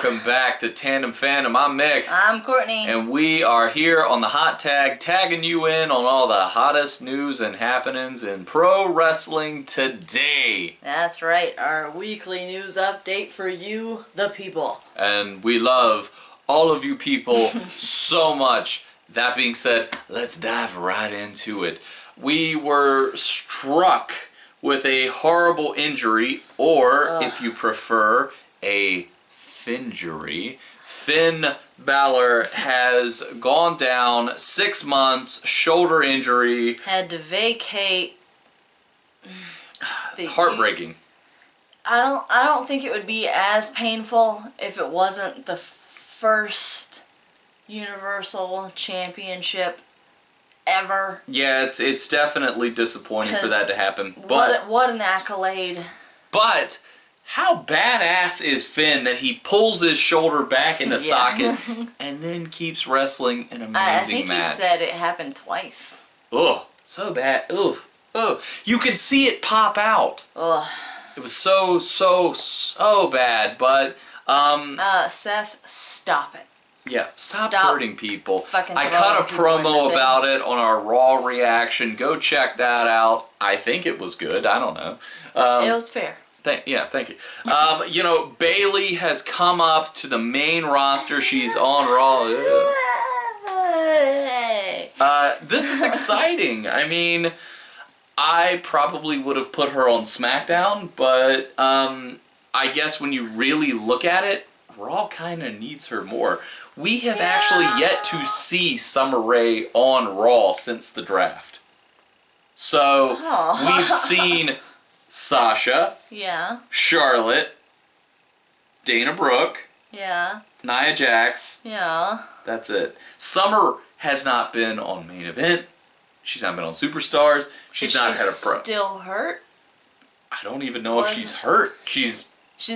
welcome back to Tandem Fandom. I'm Mick. I'm Courtney. And we are here on the Hot Tag, tagging you in on all the hottest news and happenings in pro wrestling today. That's right, our weekly news update for you, the people. And we love all of you people so much. That being said, let's dive right into it. We were struck with a horrible injury, or if you prefer, a finjury. Finn Balor has gone down 6 months, shoulder injury. Had to vacate. Heartbreaking. I don't think it would be as painful if it wasn't the first Universal Championship ever. Yeah, it's definitely disappointing for that to happen. But what an accolade. But how badass is Finn that he pulls his shoulder back into socket and then keeps wrestling an amazing match? I think he said it happened twice. Oh, so bad. Oof. Oh, you could see it pop out. Ugh. It was so bad, but Seth, stop it. Yeah, stop hurting people. I cut a promo about it on our Raw reaction. Go check that out. I think it was good. I don't know. It was fair. Thank you. You know, Bayley has come up to the main roster. She's on Raw. This is exciting. I mean, I probably would have put her on SmackDown, but I guess when you really look at it, Raw kind of needs her more. We have actually yet to see Summer Rae on Raw since the draft. So, we've seen Sasha, Charlotte, Dana Brooke, Nia Jax. That's it. Summer has not been on Main Event. She's not been on Superstars. She's not had a pro. Still hurt? I don't even know if she's hurt. She's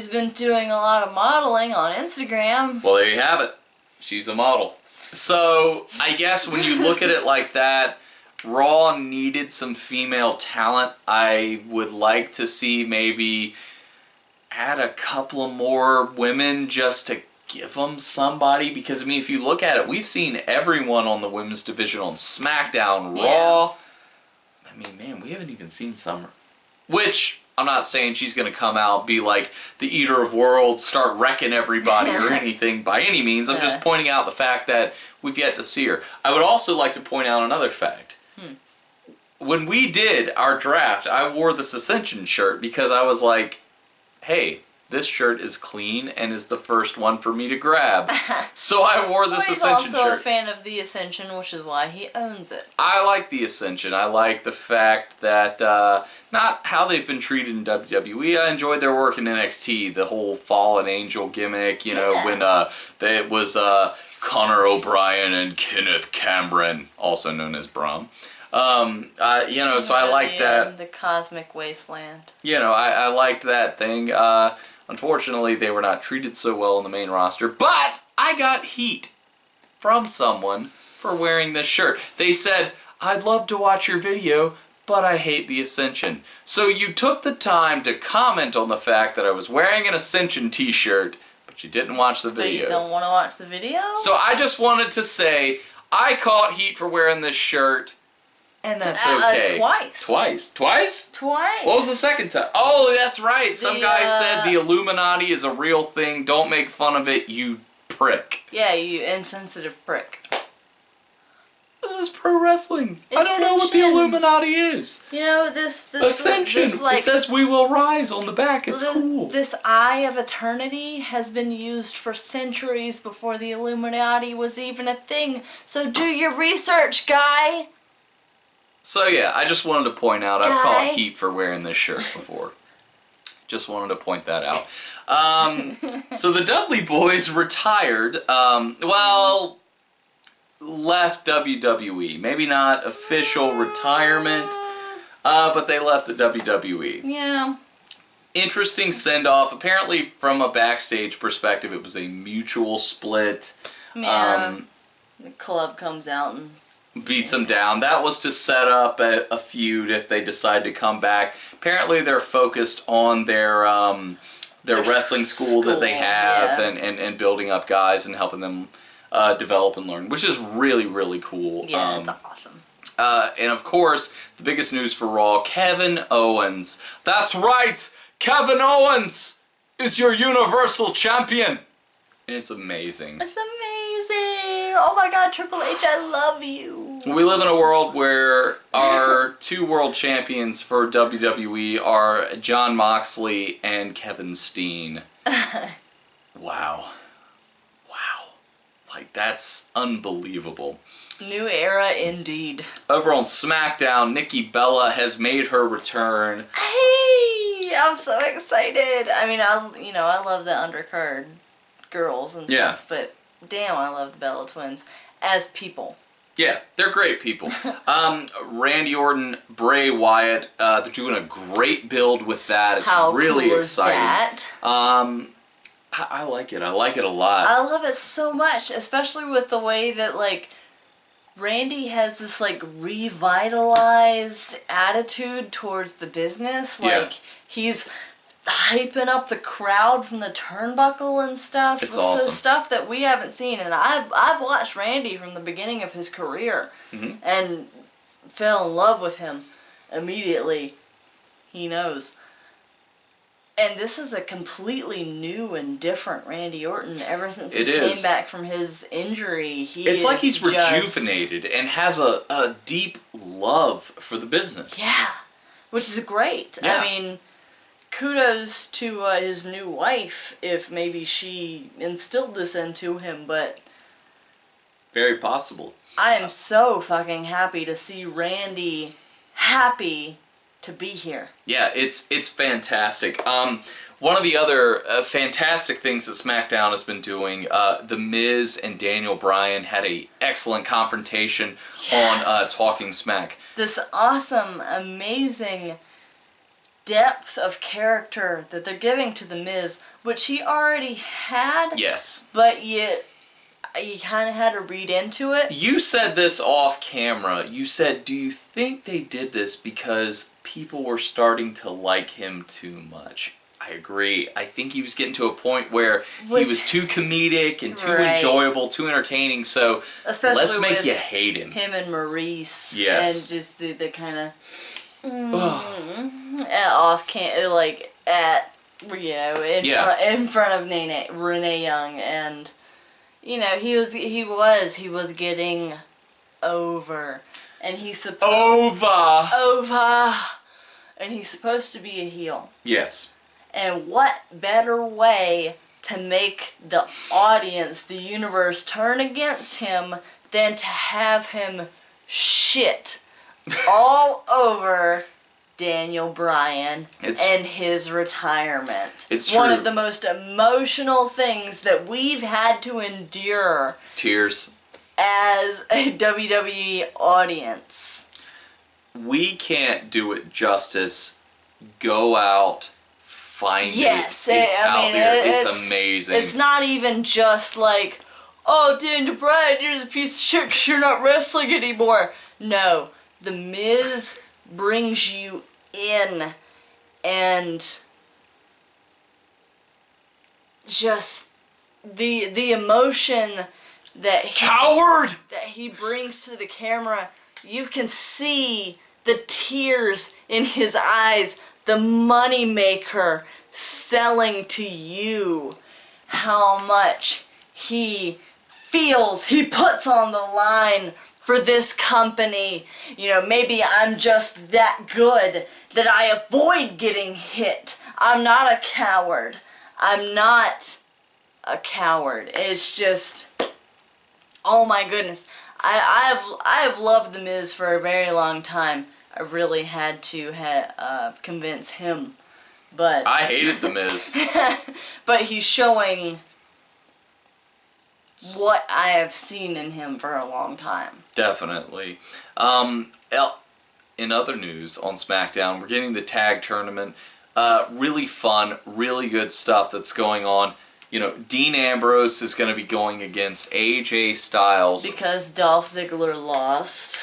been doing a lot of modeling on Instagram. Well, there you have it. She's a model. So, I guess when you look at it like that, Raw needed some female talent. I would like to see maybe add a couple of more women just to give them somebody. Because, I mean, if you look at it, we've seen everyone on the women's division on SmackDown, Raw. I mean, man, we haven't even seen Summer. Which, I'm not saying she's going to come out, be like the Eater of Worlds, start wrecking everybody or anything by any means. I'm just pointing out the fact that we've yet to see her. I would also like to point out another fact. When we did our draft, I wore this Ascension shirt because I was like, hey, this shirt is clean and is the first one for me to grab. So I wore this Ascension shirt. He's also a fan of the Ascension, which is why he owns it. I like the Ascension. I like the fact that, not how they've been treated in WWE. I enjoyed their work in NXT, the whole Fallen Angel gimmick, you know, when it was Connor O'Brien and Kenneth Cameron, also known as Braun. You know, so I like that. The Cosmic Wasteland. You know, I liked that thing. Unfortunately, they were not treated so well in the main roster, but I got heat from someone for wearing this shirt. They said, I'd love to watch your video, but I hate the Ascension. So you took the time to comment on the fact that I was wearing an Ascension t-shirt, but you didn't watch the video. But you don't want to watch the video? So I just wanted to say, I caught heat for wearing this shirt. And that's okay. Twice. Twice? What was the second time? Oh, that's right. Some guy said the Illuminati is a real thing. Don't make fun of it, you prick. Yeah, you insensitive prick. This is pro wrestling. Ascension. I don't know what the Illuminati is. You know, this Ascension. It says we will rise on the back. It's cool. This Eye of Eternity has been used for centuries before the Illuminati was even a thing. So do your research, guy. So yeah, I just wanted to point out I've caught heat for wearing this shirt before. Just wanted to point that out. So the Dudley Boys retired, well, left WWE. Maybe not official retirement, but they left the WWE. Yeah. Interesting send-off. Apparently, from a backstage perspective, it was a mutual split. Yeah. The club comes out and beats them down. That was to set up a feud if they decide to come back. Apparently they're focused on their their wrestling school that they have, yeah. and building up guys and helping them develop and learn, which is really, really cool. Yeah, it's awesome. And of course, the biggest news for Raw, Kevin Owens. That's right! Kevin Owens is your Universal Champion! And it's amazing. It's amazing! Oh my god, Triple H, I love you! We live in a world where our two world champions for WWE are Jon Moxley and Kevin Steen. Wow. Wow. Like, that's unbelievable. New era indeed. Over on SmackDown, Nikki Bella has made her return. Hey! I'm so excited! I mean, I love the undercard girls and stuff, but damn, I love the Bella Twins as people. Yeah, they're great people. Randy Orton, Bray Wyatt, they're doing a great build with that. It's How really cool exciting. Is that? I like it. I like it a lot. I love it so much, especially with the way that, like, Randy has this, like, revitalized attitude towards the business. Like, he's hyping up the crowd from the turnbuckle and stuff. It's awesome. Stuff that we haven't seen. And I've watched Randy from the beginning of his career and fell in love with him immediately. He knows. And this is a completely new and different Randy Orton ever since he came back from his injury. It's like he's rejuvenated and has a deep love for the business. Yeah, which is great. Yeah. I mean, kudos to his new wife if maybe she instilled this into him, but... Very possible. I am so fucking happy to see Randy happy to be here. Yeah, it's fantastic. One of the other fantastic things that SmackDown has been doing, The Miz and Daniel Bryan had a excellent confrontation on Talking Smack. This awesome, amazing depth of character that they're giving to The Miz, which he already had. Yes. But yet, you kind of had to read into it. You said this off camera. You said, do you think they did this because people were starting to like him too much? I agree. I think he was getting to a point where he was too comedic and too enjoyable, too entertaining, so especially let's make you hate him. Him and Maurice. Yes. And just the kind of... off like at in front of Renee Young, and he was getting over, and he's supposed and he's supposed to be a heel. Yes. And what better way to make the audience, the universe, turn against him than to have him shit all over Daniel Bryan and his retirement. It's one true. of the most emotional things that we've had to endure. Tears. As a WWE audience. We can't do it justice. Go out, find it. It's out there. It's amazing. It's not even just like, oh, Daniel Bryan, you're a piece of shit 'cause you're not wrestling anymore. No. The Miz brings you in, and just the emotion that he brings to the camera. You can see the tears in his eyes, the money maker selling to you how much he feels he puts on the line for this company. Maybe I'm just that good that I avoid getting hit. I'm not a coward. It's just, oh my goodness. I have loved The Miz for a very long time. I really had to convince him, but I hated The Miz. but he's showing what I have seen in him for a long time. Definitely. In other news on SmackDown, we're getting the tag tournament. Really fun, really good stuff that's going on. Dean Ambrose is going to be going against AJ Styles. Because Dolph Ziggler lost.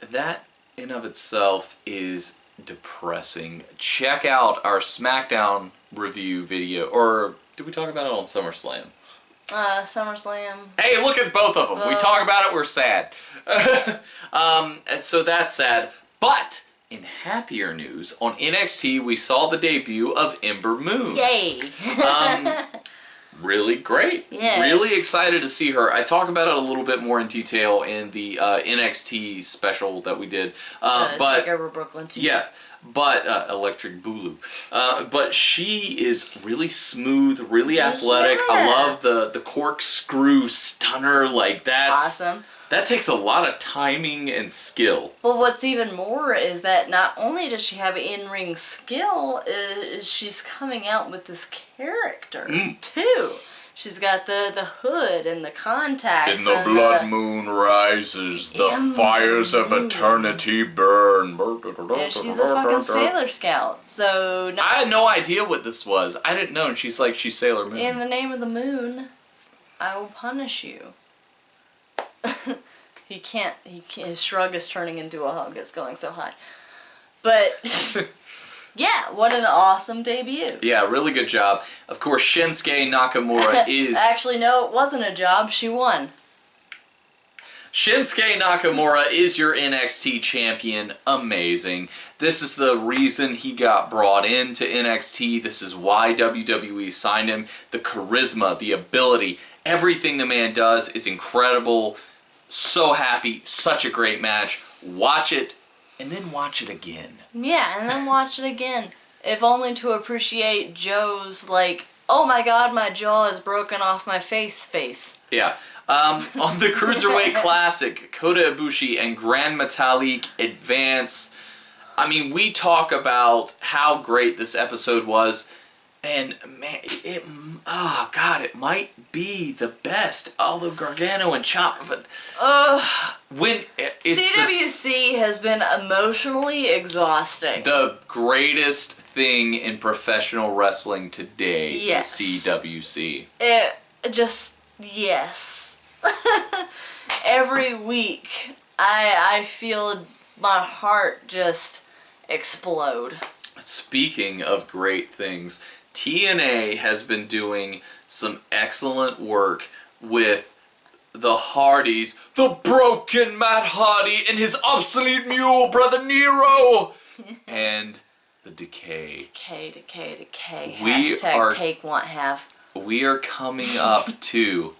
That in of itself is depressing. Check out our SmackDown review video, or did we talk about it on SummerSlam? SummerSlam. Hey, look at both of them. We talk about it, we're sad. And so that's sad. But in happier news, on NXT we saw the debut of Ember Moon. Yay! Really great. Yeah. Really excited to see her. I talk about it a little bit more in detail in the NXT special that we did. But Take Over Brooklyn too. yeah. But Electric Boogaloo. But she is really smooth, really athletic. Yeah. I love the corkscrew stunner like that. Awesome. That takes a lot of timing and skill. But what's even more is that not only does she have in-ring skill, is she's coming out with this character too. She's got the hood and the contacts. In the blood moon rises, the fires of eternity burn. And she's a fucking Sailor Scout, so... I had no idea what this was. I didn't know, and she's Sailor Moon. In the name of the moon, I will punish you. He can't, his shrug is turning into a hug, it's going so high. But... Yeah, what an awesome debut. Yeah, really good job. Of course, Shinsuke Nakamura is... Actually, no, it wasn't a job. She won. Shinsuke Nakamura is your NXT champion. Amazing. This is the reason he got brought into NXT. This is why WWE signed him. The charisma, the ability, everything the man does is incredible. So happy. Such a great match. Watch it. And then watch it again. Yeah, and then watch it again. If only to appreciate Joe's, oh my god, my jaw is broken off my face. Yeah. On the Cruiserweight Classic, Kota Ibushi and Gran Metalik advance. I mean, we talk about how great this episode was. And, man, it might be the best. Although Gargano and Ciampa, but... when it's CWC has been emotionally exhausting. The greatest thing in professional wrestling today Yes. is CWC. Yes. Every week, I feel my heart just explode. Speaking of great things, TNA has been doing some excellent work with the Hardys, the broken Matt Hardy and his obsolete mule, Brother Nero, and the Decay. Decay. We Take, want, have. We are coming up to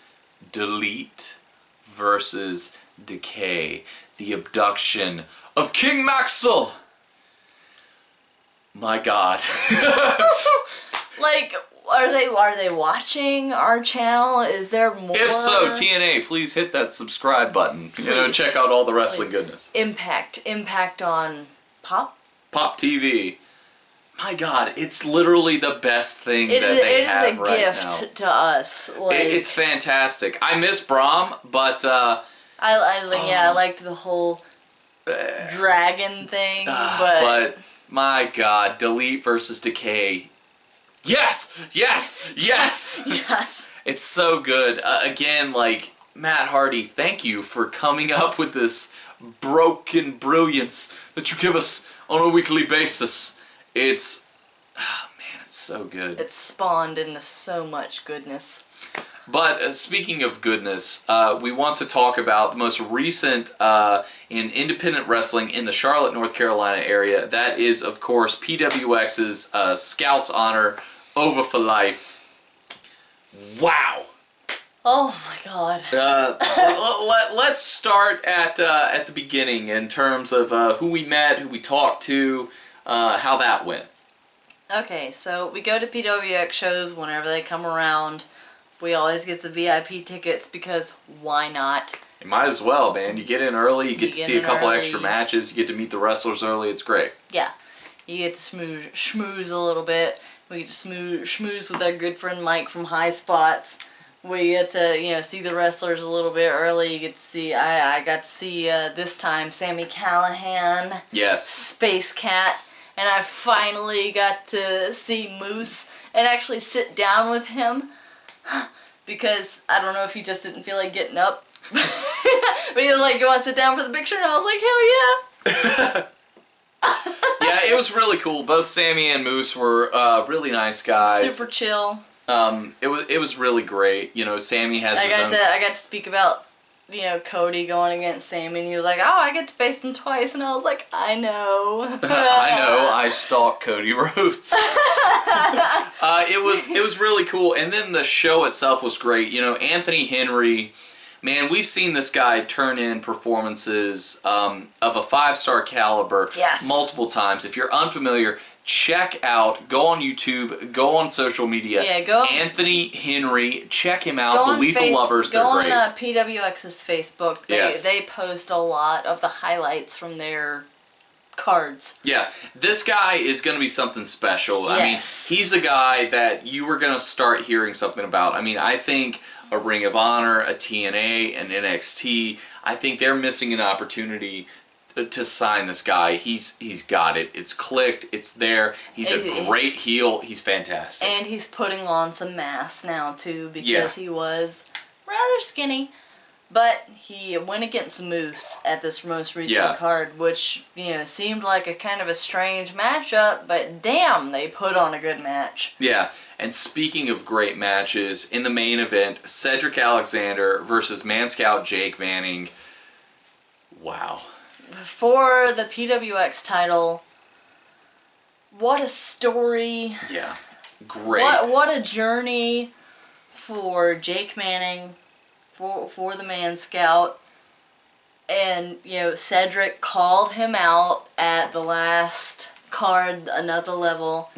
Delete versus Decay, the abduction of King Maxwell. My God. Are they watching our channel? Is there more? If so, TNA, please hit that subscribe button. Please. Check out all the wrestling goodness. Impact on Pop? Pop TV. My God, it's literally the best thing that they have right now. It is a gift to us. It's fantastic. I miss Brahm, but I liked the whole dragon thing, but my God, Delete versus Decay. Yes! It's so good. Again, Matt Hardy, thank you for coming up with this broken brilliance that you give us on a weekly basis. It's so good. It's spawned into so much goodness. But speaking of goodness, we want to talk about the most recent in independent wrestling in the Charlotte, North Carolina area. That is, of course, PWX's Scouts Honor Over for Life. Wow. Oh my God. Let's start at the beginning in terms of who we met, who we talked to, how that went. Okay, so we go to PWX shows whenever they come around. We always get the VIP tickets because why not? You might as well, man. You get in early, you get to see a couple extra matches, you get to meet the wrestlers early. It's great. Yeah. You get to schmooze a little bit. We get to schmooze with our good friend Mike from High Spots. We get to, see the wrestlers a little bit early. You get to see, I got to see this time Sami Callihan. Yes. Space Cat. And I finally got to see Moose and actually sit down with him. Because I don't know if he just didn't feel like getting up. But he was like, "You want to sit down for the picture?" And I was like, "Hell yeah." Yeah, it was really cool. Both Sammy and Moose were really nice guys. Super chill. It was really great. You know, Sammy has I got to speak about, you know, Cody going against Sammy, and he was like, "Oh, I get to face him twice," and I was like, "I know." I know. I stalked Cody Rhodes. It was really cool, and then the show itself was great. You know, Anthony Henry. Man, we've seen this guy turn in performances of a 5-star caliber multiple times. If you're unfamiliar, go on YouTube, go on social media. Yeah, go. Anthony Henry, check him out. The Lethal Lovers, they're great. Go on PWX's Facebook. They post a lot of the highlights from their cards. Yeah, this guy is going to be something special. Yes. I mean, he's a guy that you were going to start hearing something about. I mean, I think a Ring of Honor, a TNA, an NXT, I think they're missing an opportunity to sign this guy. He's got it. It's clicked. It's there. He's a great heel. He's fantastic. And he's putting on some mass now, too, because he was rather skinny. But he went against Moose at this most recent card, which, you know, seemed like a kind of a strange matchup, but damn, they put on a good match. Yeah, and speaking of great matches, in the main event, Cedric Alexander versus Man Scout Jake Manning. Wow. For the PWX title, what a story. Yeah, great. What a journey for Jake Manning. For the Man Scout, and you know, Cedric called him out at the last card, another level.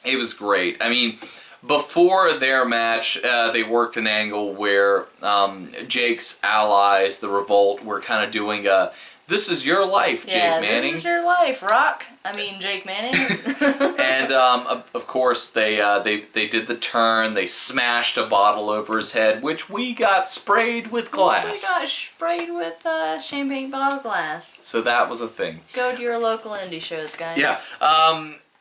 It was great. I mean, before their match, they worked an angle where Jake's allies, the Revolt, were kind of doing a "This is your life, Jake Manning." This is your life, Rock. I mean, Jake Manning. And of course, they did the turn. They smashed a bottle over his head, which we got sprayed with glass. We got sprayed with champagne bottle glass. So that was a thing. Go to your local indie shows, guys. Yeah.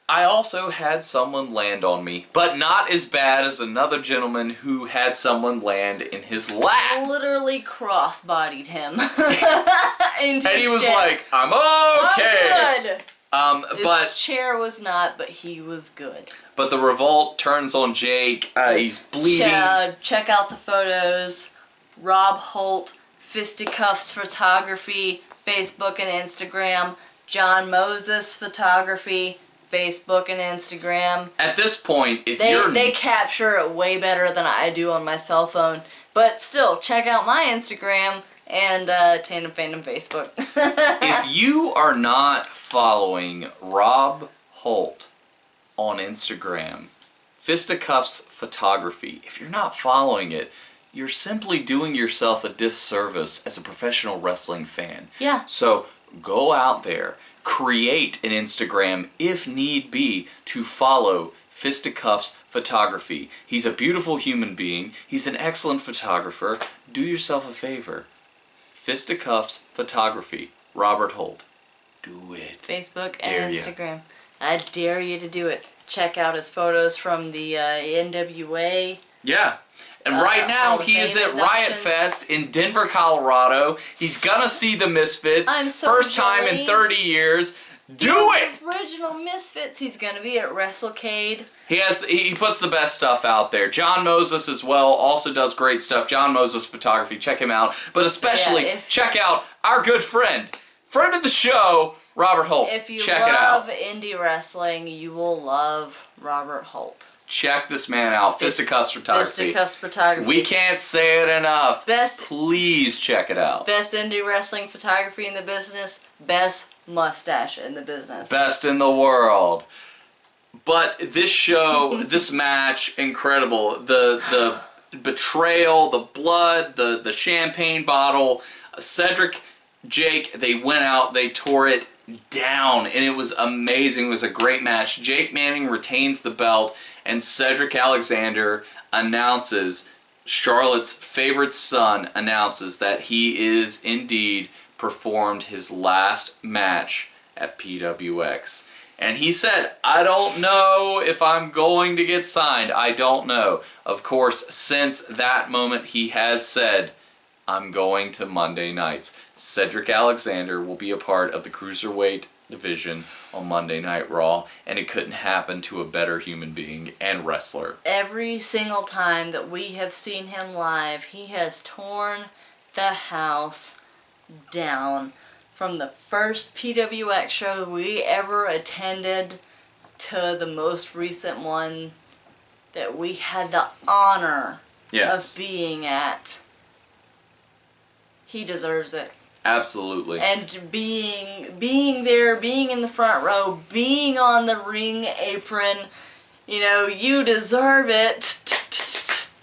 I also had someone land on me, but not as bad as another gentleman who had someone land in his lap. Literally cross-bodied him. And he was like, "I'm okay." I'm good. His but chair was not, but he was good. But the Revolt turns on Jake. He's bleeding. Check out the photos. Rob Holt, Fisticuffs Photography, Facebook and Instagram. John Moses Photography, Facebook and Instagram. At this point, they capture it way better than I do on my cell phone. But still, check out my Instagram and Tandem Fandom Facebook. If you are not following Rob Holt on Instagram, Fisticuffs Photography, if you're not following it, you're simply doing yourself a disservice as a professional wrestling fan. Yeah. So go out there, create an Instagram if need be to follow Fisticuffs Photography. He's a beautiful human being. He's an excellent photographer. Do yourself a favor. Fisticuffs Photography. Robert Holt. Do it. Facebook and Instagram. I dare you to do it. Check out his photos from the NWA. Yeah. And right now, he is at Riot Fest in Denver, Colorado. He's gonna see the Misfits. I'm so First time in 30 years. Do it! Original Misfits. He's gonna be at WrestleCade. He puts the best stuff out there. John Moses as well also does great stuff. John Moses Photography, check him out. But especially check out our good friend of the show, Robert Holt. If you check it out. love indie wrestling, you will love Robert Holt. Check this man out. Fisticuffs Photography. Fisticuffs Photography. We can't say it enough. Please check it out. Best indie wrestling photography in the business. Best mustache in the business. Best in the world. But this show, this match, incredible. The betrayal, the blood, the champagne bottle. Cedric, Jake, they went out, they tore it down, and it was amazing. It was a great match. Jake Manning retains the belt, and Cedric Alexander announces, Charlotte's favorite son announces that he is indeed performed his last match at PWX. And he said, "I don't know if I'm going to get signed. I don't know." Of course, since that moment, he has said, I'm going to Monday nights. Cedric Alexander will be a part of the Cruiserweight division on Monday Night Raw, and it couldn't happen to a better human being and wrestler. Every single time that we have seen him live, he has torn the house down. From the first PWX show we ever attended to the most recent one that we had the honor of being at. He deserves it. Absolutely. And being there, being in the front row, being on the ring apron, you deserve it.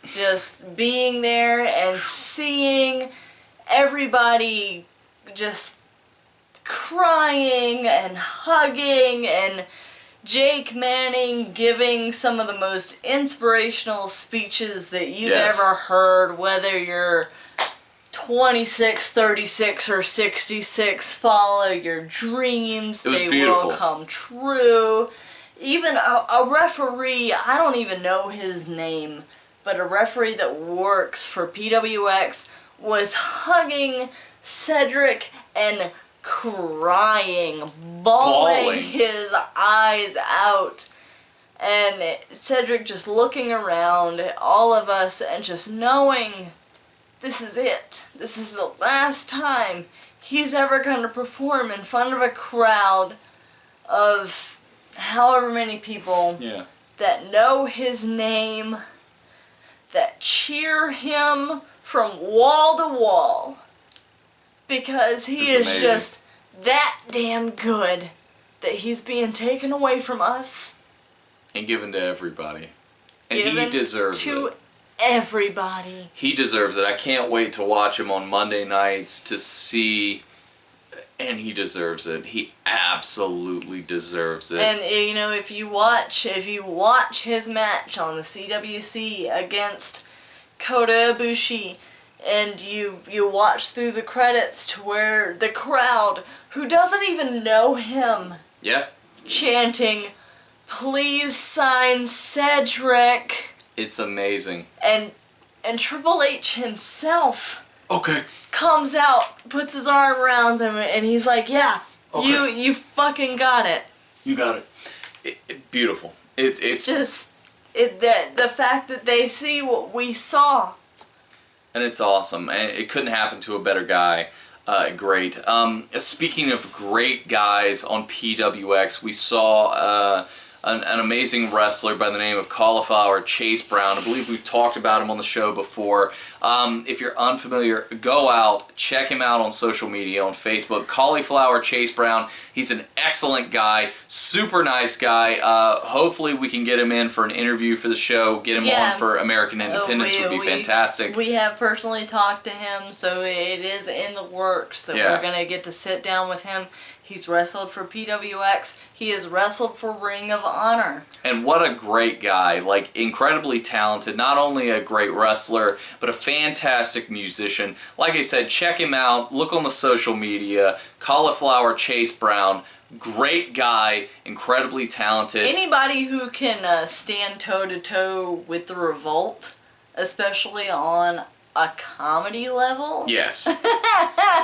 Just being there and seeing everybody just crying and hugging, and Jake Manning giving some of the most inspirational speeches that you've ever heard, whether you're 26, 36, or 66, follow your dreams. They beautiful. will come true. Even a referee, I don't even know his name, but a referee that works for PWX was hugging Cedric and crying, bawling his eyes out. And Cedric just looking around at all of us and just knowing this is it. This is the last time he's ever going to perform in front of a crowd of however many people that know his name, that cheer him from wall to wall. Because he is amazing. Just that damn good that he's being taken away from us. And given to everybody. And he deserves it. Everybody. He deserves it. I can't wait to watch him on Monday nights to see, and he deserves it. He absolutely deserves it. And if you watch his match on the CWC against Kota Ibushi, and you watch through the credits to where the crowd, who doesn't even know him, chanting, "Please sign Cedric." It's amazing. And Triple H himself Okay. comes out, puts his arm around him, and he's like, "Yeah, you fucking got it. You got it." Beautiful. It's just the fact that they see what we saw. And it's awesome. And it couldn't happen to a better guy. Great. Speaking of great guys on PWX, we saw an amazing wrestler by the name of Cauliflower Chase Brown. I believe we've talked about him on the show before. If you're unfamiliar, go out, check him out on social media, on Facebook. Cauliflower Chase Brown. He's an excellent guy, super nice guy. Hopefully we can get him in for an interview for the show, get him on for American Independence would be fantastic. We have personally talked to him, so it is in the works that we're going to get to sit down with him. He's wrestled for PWX. He has wrestled for Ring of Honor. And what a great guy. Like, incredibly talented. Not only a great wrestler, but a fantastic musician. Like I said, check him out. Look on the social media. Cauliflower Chase Brown. Great guy. Incredibly talented. Anybody who can stand toe-to-toe with the Revolt, especially on a comedy level. Yes.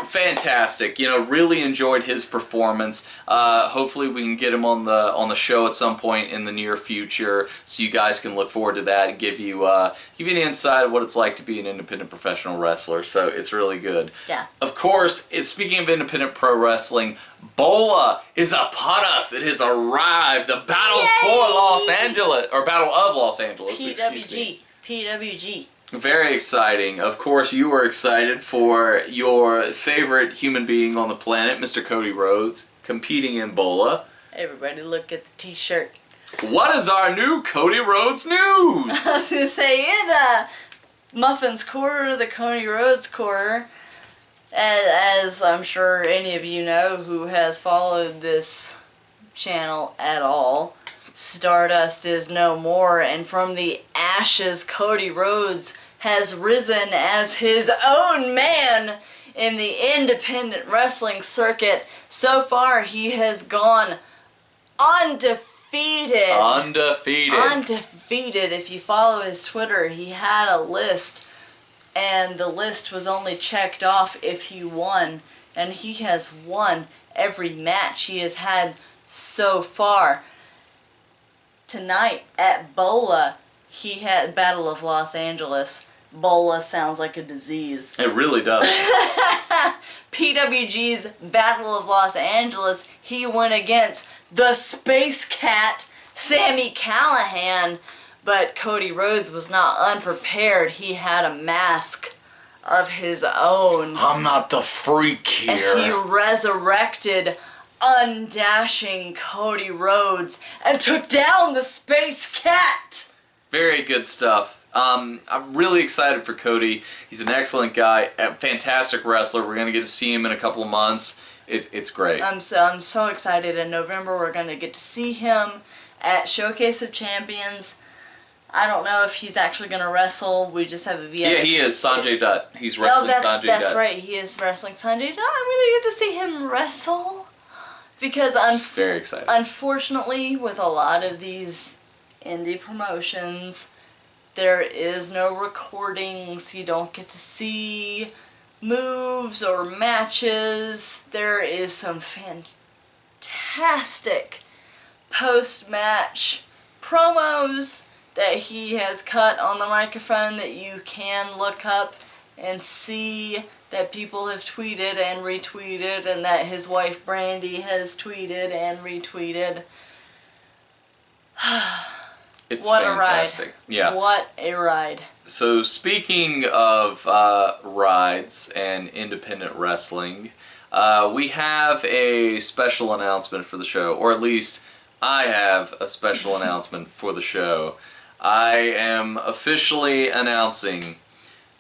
Fantastic. Really enjoyed his performance. Hopefully we can get him on the show at some point in the near future, so you guys can look forward to that and give you an insight of what it's like to be an independent professional wrestler. So it's really good. Yeah. Of course, speaking of independent pro wrestling, BOLA is upon us. It has arrived. The Battle for Los Angeles, or Battle of Los Angeles. PWG. Very exciting. Of course, you were excited for your favorite human being on the planet, Mr. Cody Rhodes, competing in BOLA. Everybody look at the t-shirt. What is our new Cody Rhodes news? I was going to say, in Muffin's Corner, the Cody Rhodes Corner, as I'm sure any of you know who has followed this channel at all, Stardust is no more, and from the ashes, Cody Rhodes has risen as his own man in the independent wrestling circuit. So far, he has gone undefeated. Undefeated. If you follow his Twitter, he had a list and the list was only checked off if he won, and he has won every match he has had so far. Tonight at Bola, he had Battle of Los Angeles. Bola sounds like a disease. It really does. PWG's Battle of Los Angeles, he went against the Space Cat, Sami Callihan, but Cody Rhodes was not unprepared. He had a mask of his own. I'm not the freak here. And he resurrected undashing Cody Rhodes and took down the Space Cat. Very good stuff. I'm really excited for Cody. He's an excellent guy, a fantastic wrestler. We're going to get to see him in a couple of months. It's great. I'm so excited. In November, we're going to get to see him at Showcase of Champions. I don't know if he's actually going to wrestle. We just have a VIP. Yeah, he is. Sanjay Dutt. He's wrestling Sanjay Dutt. That's right. He is wrestling Sanjay Dutt. I'm going to get to see him wrestle. Because very excited. Unfortunately, with a lot of these indie promotions, there is no recordings. You don't get to see moves or matches. There is some fantastic post-match promos that he has cut on the microphone that you can look up and see, that people have tweeted and retweeted, and that his wife Brandy has tweeted and retweeted. It's what fantastic. A ride. Yeah. What a ride. So speaking of rides and independent wrestling, we have a special announcement for the show, or at least I have a special announcement for the show. I am officially announcing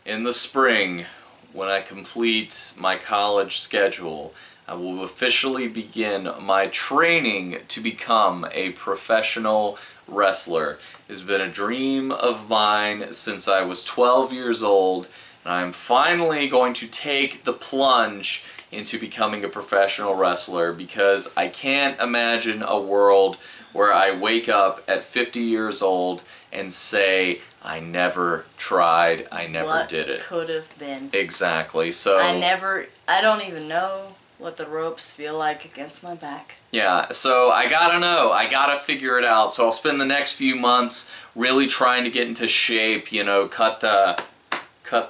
in the spring, when I complete my college schedule, I will officially begin my training to become a professional wrestler. It's been a dream of mine since I was 12 years old, and I'm finally going to take the plunge into becoming a professional wrestler, because I can't imagine a world where I wake up at 50 years old and say, I never tried, I never did it. What could have been. Exactly. So I don't even know what the ropes feel like against my back. Yeah, so I gotta know. I gotta figure it out. So I'll spend the next few months really trying to get into shape, you know, cut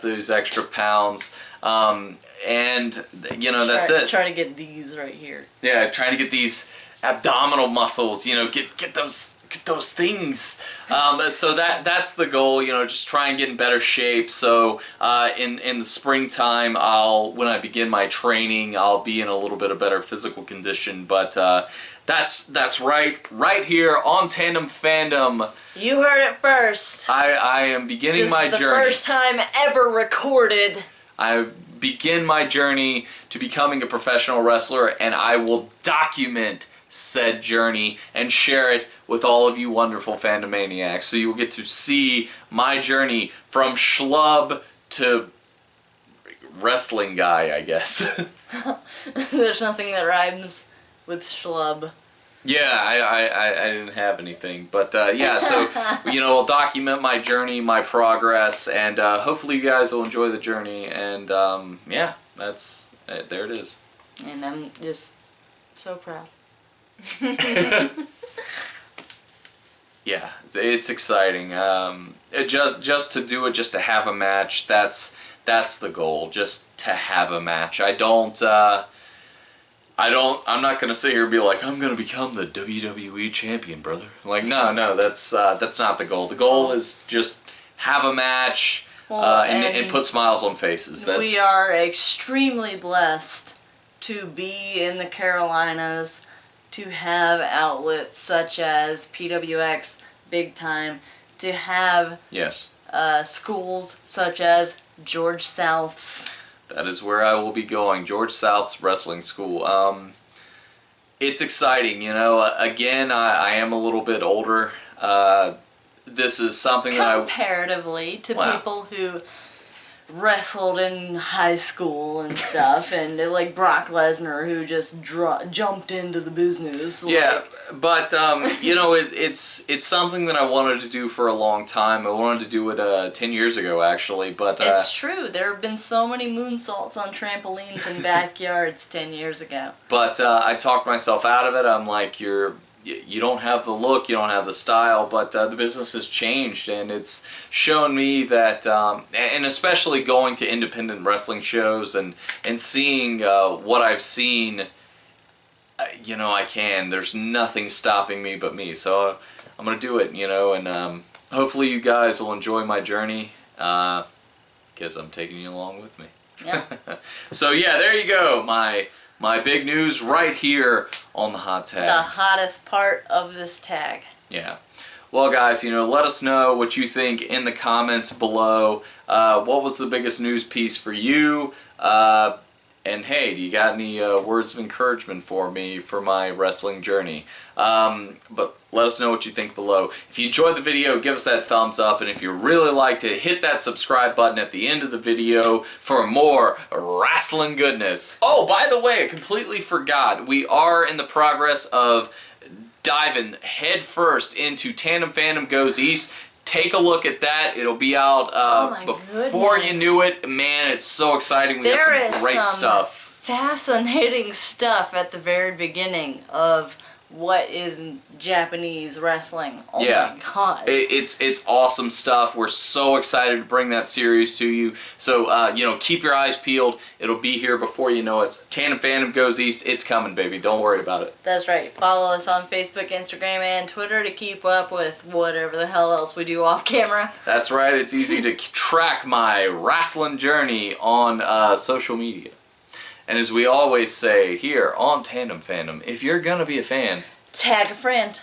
those extra pounds. And, you know, that's it. Try to get these right here. Yeah, trying to get these abdominal muscles, you know, get those things. So that's the goal, you know, just try and get in better shape. So in the springtime, when I begin my training, I'll be in a little bit of better physical condition. But that's right here on Tandem Fandom. You heard it first. I am beginning my journey. This is the first time ever recorded. I begin my journey to becoming a professional wrestler, and I will document said journey and share it with all of you wonderful Fandomaniacs. So you will get to see my journey from schlub to wrestling guy, I guess. There's nothing that rhymes with schlub. Yeah, I didn't have anything. But yeah, so, you know, I'll document my journey, my progress, and hopefully you guys will enjoy the journey. And yeah, there it is. And I'm just so proud. Yeah, it's exciting. Just to do it, just to have a match, that's the goal. Just to have a match. I'm not gonna sit here and be like, I'm gonna become the WWE champion, brother. Like, no, that's not the goal. The goal is just have a match, and put smiles on faces. We are extremely blessed to be in the Carolinas, to have outlets such as PWX, Big Time, to have schools such as George South's. That is where I will be going, George South's Wrestling School. It's exciting, you know. Again, I am a little bit older. This is something comparatively to people wrestled in high school and stuff, and like Brock Lesnar, who just jumped into the business. Yeah, but you know, it's something that I wanted to do for a long time. I wanted to do it 10 years ago, actually. But it's true. There have been so many moonsaults on trampolines in backyards 10 years ago. But I talked myself out of it. I'm like, you don't have the look, you don't have the style, but the business has changed, and it's shown me that, and especially going to independent wrestling shows and seeing what I've seen, you know, there's nothing stopping me but me, so I'm going to do it, you know, and hopefully you guys will enjoy my journey, because I'm taking you along with me. Yeah. So yeah, there you go, my big news right here on the hot tag. The hottest part of this tag. Yeah. Well, guys, you know, let us know what you think in the comments below. What was the biggest news piece for you? And hey, do you got any words of encouragement for me for my wrestling journey? But let us know what you think below. If you enjoyed the video, give us that thumbs up. And if you really liked it, hit that subscribe button at the end of the video for more wrestling goodness. Oh, by the way, I completely forgot. We are in the progress of diving headfirst into Tandem Fandom Goes East. Take a look at that. It'll be out before you knew it. Man, it's so exciting. We have some great stuff. Fascinating stuff at the very beginning of what is Japanese wrestling. Oh yeah. My god. It's awesome stuff. We're so excited to bring that series to you. So, you know, keep your eyes peeled. It'll be here before you know it. Tandem Fandom Goes East. It's coming, baby. Don't worry about it. That's right. Follow us on Facebook, Instagram, and Twitter to keep up with whatever the hell else we do off camera. That's right. It's easy to track my wrestling journey on social media. And as we always say here on Tandem Fandom, if you're gonna be a fan, tag a friend.